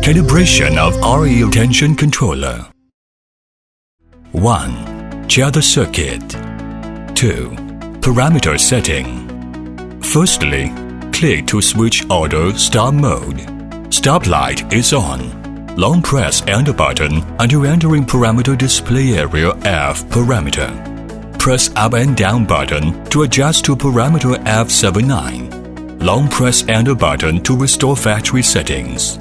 Calibration of RE tension controller. 1. Check the circuit. 2. Parameter setting. Firstly, click to switch auto stop mode. Stop light is on. Long press Enter button until entering parameter display area F parameter. Press up and down button to adjust to parameter F79. Long press Enter button to restore factory settings.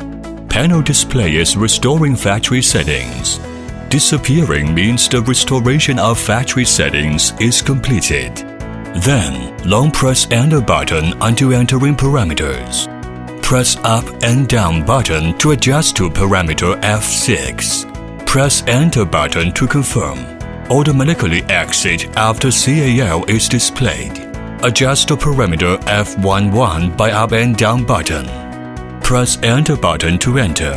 Panel display is restoring factory settings. Disappearing means the restoration of factory settings is completed. Then, long press Enter button until entering parameters. Press up and down button to adjust to parameter F6. Press Enter button to confirm. Automatically exit after CAL is displayed. Adjust the parameter F11 by up and down button. Press Enter button to enter.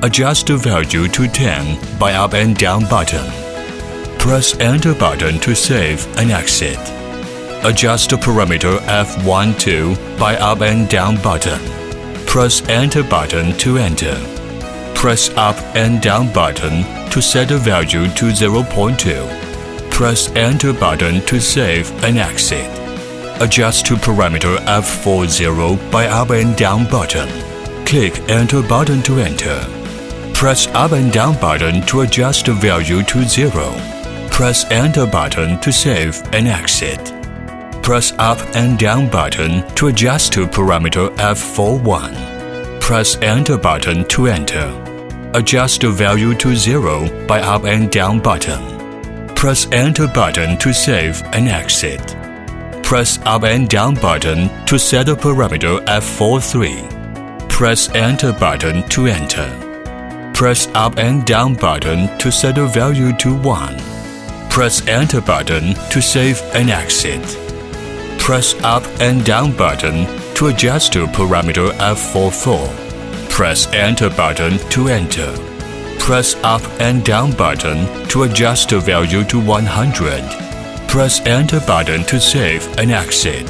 Adjust the value to 10 by up and down button. Press Enter button to save and exit. Adjust the parameter F12 by up and down button. Press Enter button to enter. Press up and down button to set the value to 0.2. Press Enter button to save and exit. Adjust to parameter F40 by up and down button. Click Enter button to enter. Press up and down button to adjust the value to 0. Press Enter button to save and exit. Press up and down button to adjust to parameter F41. Press Enter button to enter. Adjust the value to 0 by up and down button. Press Enter button to save and exit. Press up and down button to set the parameter F43. Press Enter button to enter. Press up and down button to set the value to 1. Press Enter button to save and exit. Press up and down button to adjust to parameter F44. Press Enter button to enter. Press up and down button to adjust the value to 100. Press Enter button to save and exit.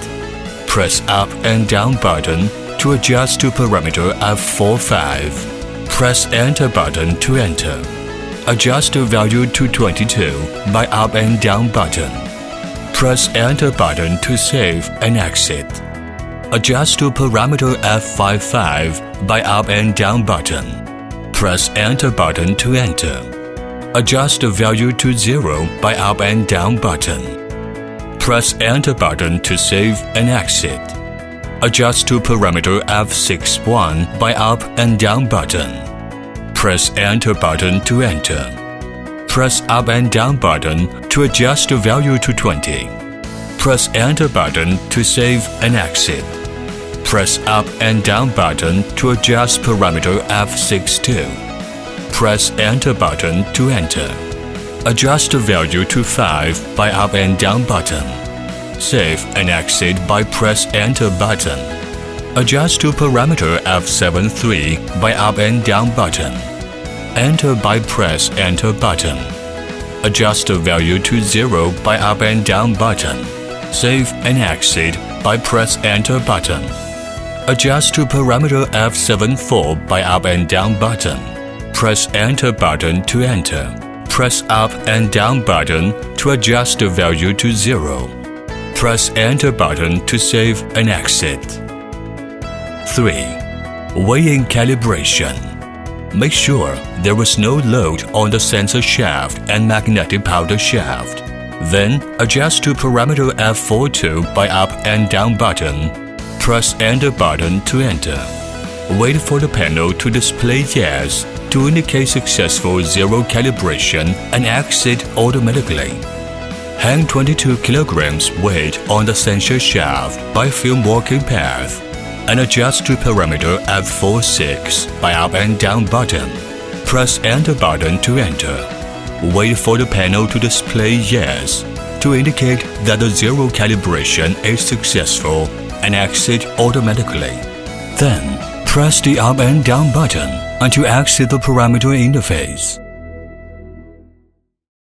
Press up and down button to adjust to parameter F45. Press Enter button to enter. Adjust the value to 22 by up and down button. Press Enter button to save and exit. Adjust to parameter F55 by up and down button. Press Enter button to enter. Adjust the value to 0 by up and down button. Press Enter button to save and exit. Adjust to parameter F61 by up and down button. Press Enter button to enter. Press up and down button to adjust the value to 20. Press Enter button to save and exit. Press up and down button to adjust parameter F62. Press Enter button to enter. Adjust the value to 5 by up and down button. Save and exit by press Enter button. Adjust to parameter F73 by up and down button. Enter by press Enter button. Adjust the value to 0 by up and down button. Save and exit by press Enter button. Adjust to parameter F74 by up and down button. Press Enter button to enter. Press up and down button to adjust the value to 0. Press Enter button to save and exit. 3. Weighing calibration. Make sure there was no load on the sensor shaft and magnetic powder shaft. Then, adjust to parameter F42 by up and down button. Press Enter button to enter. Wait for the panel to display Yes to indicate successful 0 calibration and exit automatically. Hang 22 kg weight on the sensor shaft by film walking path and adjust to parameter F46 by up and down button. Press Enter button to enter. Wait for the panel to display Yes to indicate that the 0 calibration is successful and exit automatically. Then, press the up and down button until exit the parameter interface.